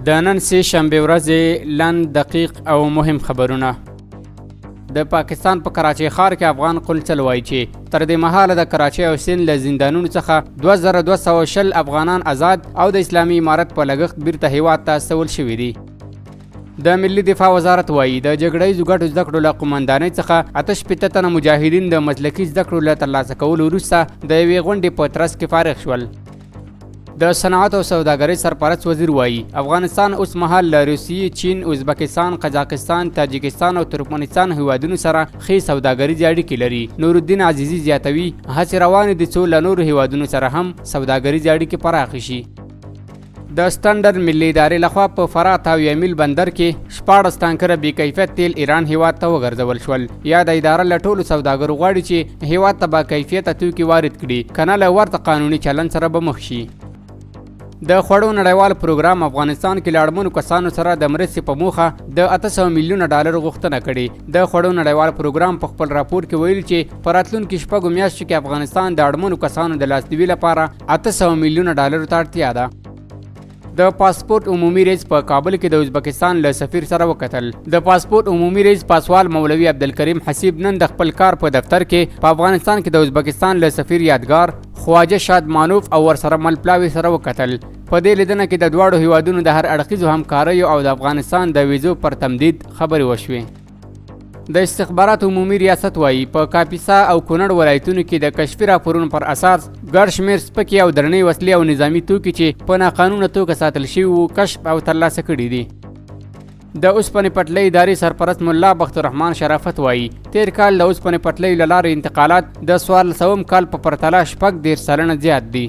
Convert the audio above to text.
د نن سه شنبه ورځې لنډ دقیق او مهم خبرونه. د پاکستان په کراچۍ ښار کې افغان قونسل وایي چې تر دې مهاله د کراچۍ او سند له زندانونو څخه 2220 افغانان آزاد او د اسلامي امارت په لګښت بیرته هیواد ته استول شوي دي. د ملي دفاع وزارت وایي د جګړیزو ګټو زده کړو له قومندانۍ څخه 88 تنه مجاهدین د مسلکي زده کړو له ترلاسه کولو وروسته د یوې غونډې په ترڅ کې فارغ شول. د صنعت او سوداګرۍ سرپرست وزیر وایي افغانستان اوس مهال له روسیې، چین، ازبکستان، قزاقستان، تاجکستان او ترکمنستان هیوادونو سره ښې سوداګریزې اړیکې لري. نورالدین عزیزي زیاتوي هڅې روانې دي څو له نورو هیوادونو سره هم سوداګریزې اړیکې پراخې شي. د سټنډرډ ملي ادارې لخوا په فرات او یمیل بندر کې 14 تانکره بې کیفیت تیل ایران هیواد ته وګرځول شول. یا د اداره له ټولو سوداګرو غواړي چې هیواد ته با کیفیته توکي وارد کړي، کنه له ورته قانوني چلن سره به مخ شي. د خوړو نړیوال پروګرام افغانستان کې له اړمنو کسانو سره د مرستې په موخه د 800 میلیونه ډالر غوښتنه کړې. د خوړو نړیوال پروګرام په خپل راپور کې ویلي چې په راتلونکي شپږو میاشتو کې افغانستان د اړمنو کسانو د لاسنیوي لپاره 800 میلیونه ډالرو ته اړتیا ده. د پاسپورت عمومي رئیس په کابل کې د ازبکستان له سفیر سره وکتل. د پاسپورت عمومي رئیس پاسوال مولوي عبدالکریم حسیب نن د خپل کار په دفتر کې په افغانستان کې د ازبکستان له سفیر یادګار خواجه شادمانوف او ورسره مل پلاوي سره وکتل. په دې لیدنه کې د دواړو هیوادونو د هر اړخیزو همکاریو او د افغانستان د ویزو پر تمدید خبرې وشوې. د استخبارات عمومي ریاست وایي په کاپیسا او کونړ ولایتونو کې د کشفي راپورونو پر اساس ګڼ شمېر سپکې او درنې وسلې او نظامي توکي چې په ناقانونه توګه ساتل شوي وو کشف او ترلاسه کړي دي. د اوسپنې پټلۍ ادارې سرپرست ملا بختالرحمن شرافت وایي تیر کال د اوسپنې پټلۍ له لارې انتقالات د 1400 کال په پرتله 14 سلنه زیات دي.